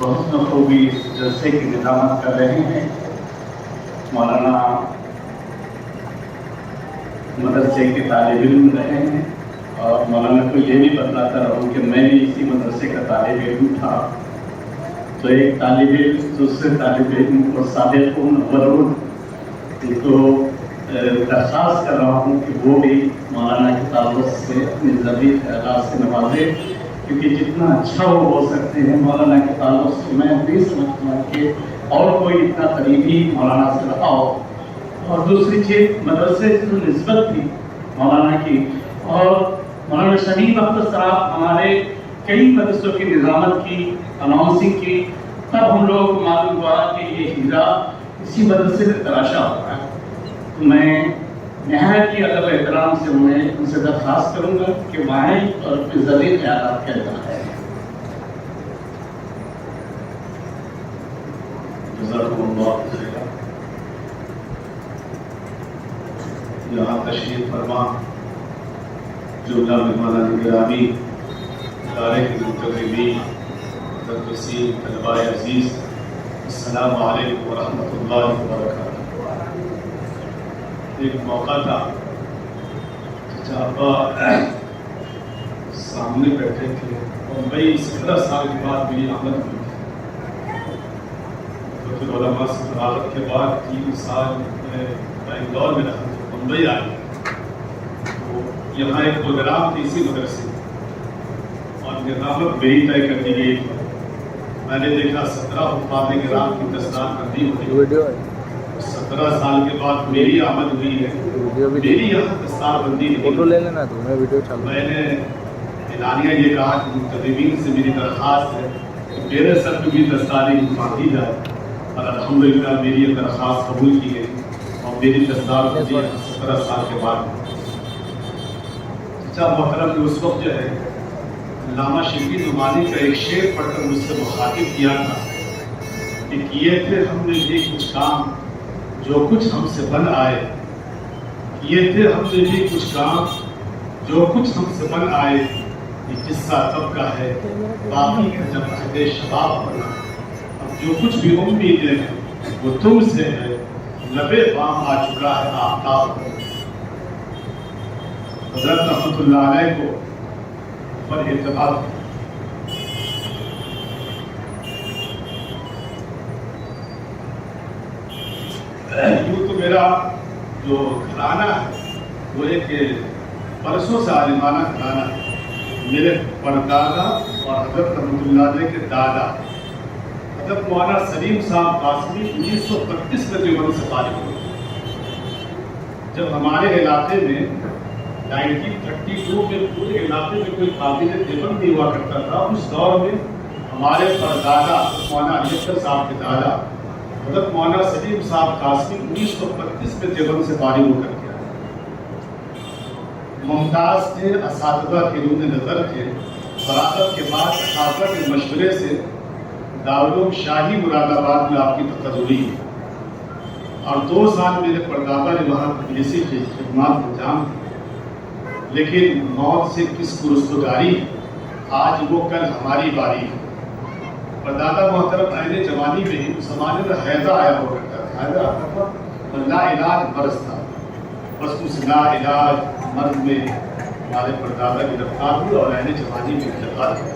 بحسن خوبی اس جلسے کی نظامت کر رہے ہیں مولانا مدرسے کے طالب علم رہے ہیں، اور مولانا کو یہ بھی بتلاتا رہوں کہ میں بھی اسی مدرسے کا طالب علم تھا۔ تو ایک طالب علم دوسرے طالب علم کو صادقون ضرور ان کو درخواست کر رہا ہوں کہ وہ بھی مولانا کے تعلق سے اپنی ذریعہ خیالات سے نوازے، کیونکہ جتنا اچھا وہ ہو سکتے ہیں مولانا کے تعلق سے، میں نہیں سمجھتا کہ اور کوئی اتنا قریبی مولانا سے رہا ہو۔ اور دوسری چیز مدرسے سے جو نسبت تھی مولانا کی، اور مولانا شمیم اختر صاحب ہمارے کئی مدرسوں کی نظامت کی، اناؤنسنگ کی، تب ہم لوگوں کو معلوم ہوا کہ یہ ہیرا اسی مدرسے سے تراشا ہوا ہے۔ تو میں نہایت ہی ادب احترام سے ان سے درخواست کروں گا کہ وہاں اور اپنے ذریعے خیالات کہتا ہے۔ جزاکم اللہ خیر۔ یہاں تشریف فرما جملہ مہمانان گرامی، ادارے کے منتظمین، مدرسین، طلباء عزیز، السلام علیکم ورحمۃ اللہ وبرکاتہ۔ ایک موقع تھا، چچا ابا سامنے بیٹھے تھے اور میں 17 سال کے بعد میری آمد ہوئی تھی۔ تو پھر علماء سے فراغت کے بعد 3 سال میں بنگلور میں رہا، ممبئی آیا۔ تو یہاں ایک پروگرام تھی اسی مدرسے اور نظامت میری طے کر دی گئی تھی۔ میں نے دیکھا 17 حفاظ کرام کی دستار بندی ہوئی، 17 سال کے بعد میری آمد ہوئی ہے، میری یہاں دستار بندی نہیں۔ میں نے اعلانیہ یہ کہا کہ منتظمین سے میری درخواست ہے کہ میرے سر پہ بھی دستاری باندھی جائے، اور الحمدللہ میری یہ درخواست قبول کی گئی اور میری دستار بندی 17 سال کے بعد۔ چچا محترم نے اس وقت جو ہے علامہ شبلی نعمانی کا ایک شعر پڑھ کر مجھ سے مخاطب کیا تھا کہ کیے تھے ہم نے بھی کچھ کام جو کچھ ہم سے بن آئے، کیے تھے ہم نے بھی کچھ کام جو کچھ ہم سے بن آئے، یہ قصہ تب کا ہے باقی ہے جب عہد شباب بنا، اب جو کچھ بھی امیدیں ہیں وہ تم سے ہے، لبے بام آ چکا ہے آفتاب۔ حضرت رحمۃ اللہ علیہ کو پر اعتبار یوں تو میرا جو گھرانہ ہے وہ ایک برسوں سے عالمانہ گھرانہ ہے۔ میرے پردادا اور حضرت رحمۃ اللہ علیہ کے دادا حضرت مولانا سلیم صاحب قاسمی 1932 میں دیوبند سے فارغ ہوئے۔ جب ہمارے علاقے میں 1932 میں پورے علاقے میں کوئی قابل دیوبند نہیں ہوا کرتا تھا، اس دور میں ہمارے پردادا مولانا علی اکبر صاحب کے دادا حضرت مولانا سلیم صاحب قاسمی 1932 میں دیوبند سے فارغ ہو کر کے آئے۔ ممتاز تھے، اساتذہ کے نور نظر تھے۔ فراغت کے بعد اساتذہ کے مشورے سے دارالعلوم شاہی مراد آباد میں آپ کی تقرری ہوئی، اور 2 سال میرے پردادا نے وہاں تدریسی خدمات انجام دی۔ لیکن موت سے کس کو رستگاری، آج وہ کل ہماری باری ہے۔ پردادا محترم عین جوانی میں ہی اس زمانے میں حیضہ آیا ہوا کرتا تھا، حیضہ آتا تھا اور لا علاج مرض تھا، بس اس لا علاج مرض میں ہمارے پردادا گرفتار ہوئے اور عین جوانی میں انتقال ہوا۔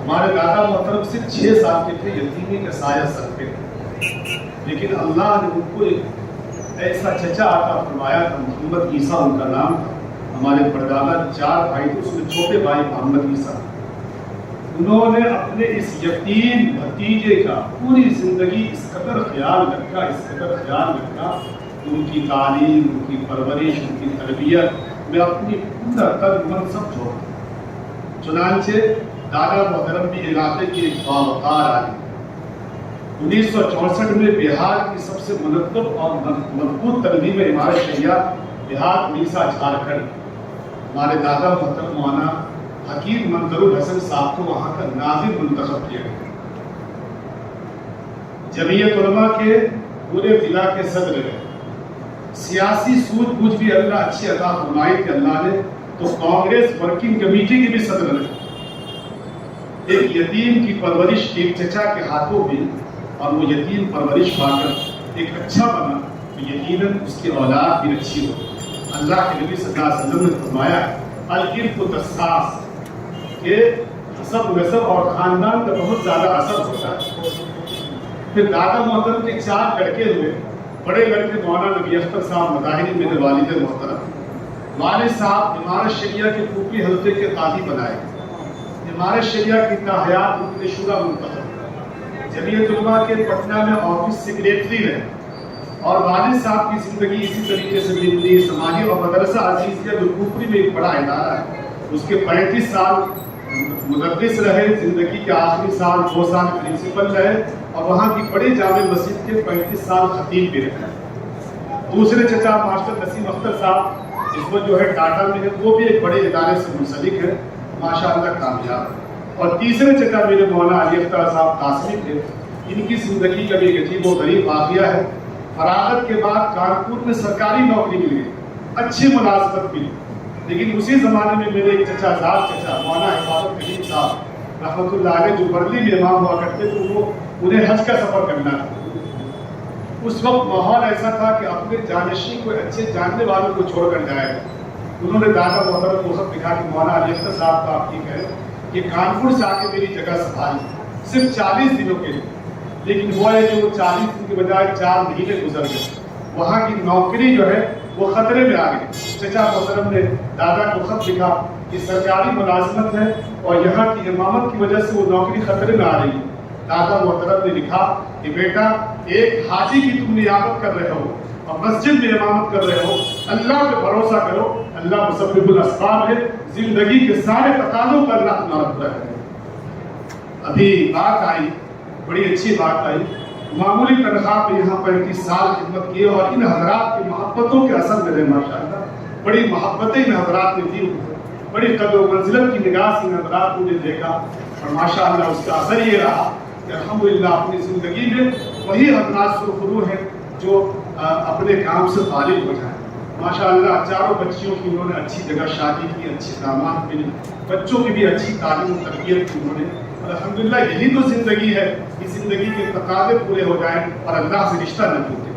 ہمارے دادا محترم صرف 6 سال کے تھے، یتیمی کا سایہ سر پہ تھے، لیکن اللہ نے ان کو ایک ایسا چچا عطا فرمایا تھا، محمد عیسیٰ ان کا نام تھا۔ ہمارے پردادا 4 بھائی تھے، اس میں چھوٹے بھائی محمد عیسیٰ۔ انہوں نے اپنے اس یتیم بھتیجے کا پوری زندگی اس قدر خیال رکھا، ان کی تعلیم، ان کی پرورش، ان کی تربیت میں اپنی پورا تن من سب چھوڑ دیا۔ چنانچہ دادا محترم بھی علاقے کی ایک باوقار آئی۔ 1964 میں بہار کی سب سے منظم اور مضبوط تنظیم عمارت شریعہ بہار اڑیسہ جھارکھنڈ، ہمارے دادا محترم مولانا حکیم منظر الحسن صاحب کو وہاں کا ناظم منتخب کیا گیا۔ جمعیت علماء کے پورے ضلع کے صدر رہے، سیاسی سوجھ بوجھ بھی اللہ اچھی عطا فرمائی تھی اللہ نے، تو کانگریس ورکنگ کمیٹی کے بھی صدر رہے۔ ایک یتیم کی پرورش ایک چچا کے ہاتھوں میں اور وہ یتیم پرورش پا کر ایک اچھا بنا تو یقیناً اس کی اولاد بھی اچھی ہو. اللہ کے نبی صلی اللہ علیہ وسلم نے فرمایا الکرف تساس کہ حسب نسب اور خاندان کا بہت زیادہ اثر ہوتا ہے. پھر دادا محترم کے 4 لڑکے ہوئے. بڑے لڑکے مولانا نبی اختر صاحب مظاہری میرے والد محترم. والد صاحب امارت شریعہ کے کوفی حلقے کے قاضی بنائے. امارت شریعہ کی تاحیات رکن شورا منتخب. جمعیت علماء کے پٹنہ میں آفس سیکریٹری رہے. اور والد صاحب کی زندگی اسی طریقے سے ملی. سماجی اور مدرسہ عزیزیہ جو کوفری میں ایک بڑا ادارہ ہے اس کے 35 سال مدرس رہے. زندگی کے آخری سال 2 سال پرنسپل رہے اور وہاں کی بڑی جامع مسجد کے 35 سال خطیب بھی رہے. دوسرے چچا ماسٹر نسیم اختر صاحب اس وقت جو ہے ٹاٹا میں ہے. وہ بھی ایک بڑے ادارے سے منسلک ہے, ماشاءاللہ کامیاب. اور تیسرے چچا میرے مولانا علی اختر صاحب قاسمی تھے. ان کی زندگی کا بھی ایک عجیب و غریب واقعہ ہے. فراغت کے بعد کانپور میں سرکاری نوکری مل گئی, اچھی ملازمت ملی. لیکن اسی زمانے میں میرے ایک چچا زاد چچا مولانا حفاظت کریم صاحب رحمۃ اللہ علیہ جو برلی میں امام ہوا کرتے تھے, وہ انہیں حج کا سفر کرنا تھا. اس وقت ماحول ایسا تھا کہ اپنے جانشین کو اچھے جاننے والوں کو چھوڑ کر جائے. انہوں نے دادا محترم کو خط لکھا کہ مولانا علی اختر صاحب کا آپ ٹھیک ہے کہ کانپور سے آ کے میری جگہ سنبھالی صرف 40 دنوں کے لیے. لیکن ہوا ہے کہ وہ 40 دن کے بجائے 4 مہینے گزر گئے. وہاں کی نوکری جو ہے وہ خطرے میں آ گئی. چچا محترم نے دادا کو خط لکھا کہ سرکاری ملازمت ہے اور یہاں کی امامت کی وجہ سے وہ نوکری خطرے میں آ رہی ہے. دادا محترم نے لکھا کہ بیٹا ایک حاجی کی تم نیابت کر رہے ہو اور مسجد میں امامت کر رہے ہو, اللہ پہ بھروسہ کرو, اللہ مسبب الاسباب ہے. زندگی کے سارے تقاضوں کا اللہ تمہارا پورا کرے. ابھی بات آئی, بڑی اچھی بات آئی. معمولی تنخواہ پہ یہاں 35 سال خدمت کی اور ان حضرات کی محبتوں کے اثر میں رہے. ماشاءاللہ بڑی محبتیں ان حضرات نے دی, بڑی قدر و منزلت کی نگاہ سے ان حضرات نے دیکھا اور ماشاءاللہ اس کا اثر یہ رہا کہ الحمدللہ اپنی زندگی میں وہی حضرات سرخرو ہیں جو اپنے کام سے فارغ ہو جائیں. ماشاءاللہ 4 بچیوں کی انہوں نے اچھی جگہ شادی کی, اچھی داماد ملی, بچوں کی بھی اچھی تعلیم و تربیت کی انہوں نے. الحمدللہ یہی تو زندگی ہے کہ زندگی کے تقاضے پورے ہو جائیں اور اللہ سے رشتہ نہ ٹوٹے.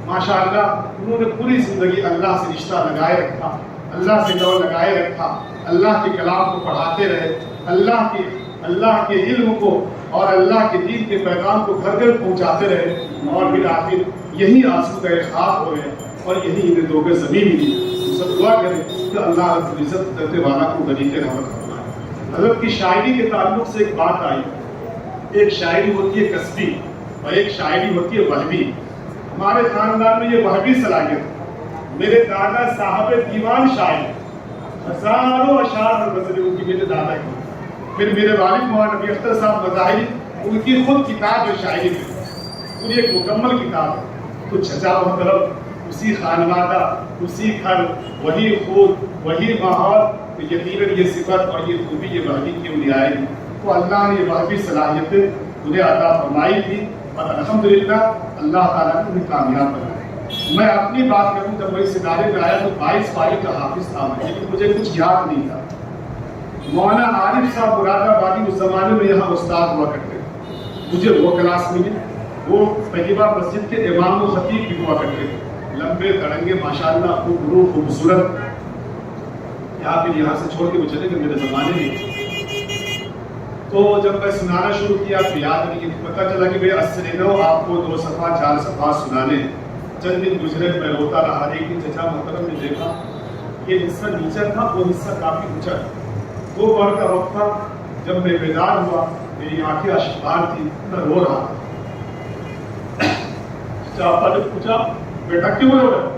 ماشاءاللہ انہوں نے پوری زندگی اللہ سے رشتہ لگائے رکھا, اللہ سے لو لگائے رکھا, اللہ کے کلام کو پڑھاتے رہے, اللہ کے علم کو اور اللہ کے دین کے پیغام کو گھر گھر پہنچاتے رہے. اور پھر آخر یہی آسودہ خاک ہوئے اور یہی انہیں 2 گز زمین ملی. سب دعا کریں کہ اللہ رب العزت کرتے والا کو غنیمت رحمت فرمائے. حضرت کی شاعری کے تعلق سے ایک بات آئی. ایک شاعری ہوتی ہے کسبی اور ایک شاعری ہوتی ہے وہبی. ہمارے خاندان میں یہ وہبی صلاحیت ہے. میرے دادا صاحب دیوان شاعر, ہزاروں اشعار اور غزلیں ان کی میرے دادا کی. پھر میرے والد مولانا نبی اختر صاحب مظاہری, ان کی خود کتاب ہے شاعری میں, پوری ایک مکمل کتاب ہے. تو چچا محترم اسی خانوادہ, اسی گھر, وہی خود, وہی ماحول, تو یقیناً یہ صفت اور یہ خوبی یہ وحبی کیوں نہیں آئے گی. تو اللہ نے یہ وحبی صلاحیتیں انہیں عطا فرمائی تھی اور الحمدللہ اللہ تعالیٰ نے انہیں کامیاب بنایا. میں اپنی بات کروں, جب میں اس ادارے میں آیا تو 22 پاری کا حافظ تھا, لیکن مجھے کچھ یاد نہیں تھا. مولانا عارف صاحب مراد آبادی اس زمانے میں یہاں استاد ہوا کرتے تھے. مجھے وہ کلاس ملی. وہ طیبہ مسجد کے امام و خطیب بھی ہوا کرتے تھے, لمبے تڑنگے ماشاءاللہ, خوب خوبصورت. پھر یہاں سے چھوڑ کے وہ چلے گئے میرے زمانے میں. تو جب میں سنانا شروع کیا تو یاد نہیں, پتہ چلا کہ بھئی اسرینو آپ کو 2 صفحہ 4 صفحہ سنانے. چند دن گزرے, میں روتا رہا. ایک دن چچا محترم نے دیکھا یہ حصہ نیچا تھا, وہ حصہ کافی اونچا تھا. 2 بار کا وقت تھا جب میں بیدار ہوا, میری آنکھیں اشکبار تھی, میں رو رہا تھا. چاپا نے پوچھا بیٹا کیوں رو رہا ہے؟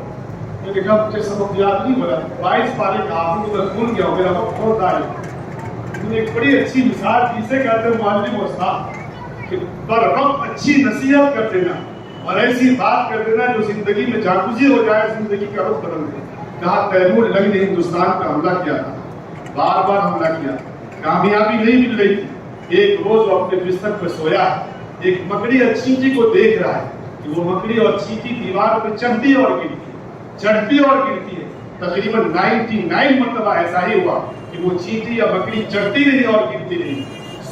میں نے کہا مجھے سبق یاد نہیں ہو رہا. 22 پارے کا حافظ میں بھول گیا, میرا وقت بہت آئے. انہوں نے ایک بڑی اچھی مثال کی, اسے کہتے ہیں معلم استاد, کہ بر وقت اچھی نصیحت کر دینا اور ایسی بات کر دینا جو زندگی میں جاگوزی ہو جائے, زندگی کا رخ بدل دے. کہا تیمور لنگ نے ہندوستان کا حملہ کیا تھا, بار بار حملہ کیا, کامیابی نہیں مل رہی تھی. ایک روز وہ اپنے بستر پہ سویا ہے, ایک مکڑی اور چینٹی کو دیکھ رہا ہے کہ وہ مکڑی اور چینٹی دیوار پہ چڑھتی اور گرتی ہے, چڑھتی اور گرتی ہے. تقریباً 99 مرتبہ ایسا ہی ہوا کہ وہ چینٹی یا مکڑی چڑھتی رہی اور گرتی رہی.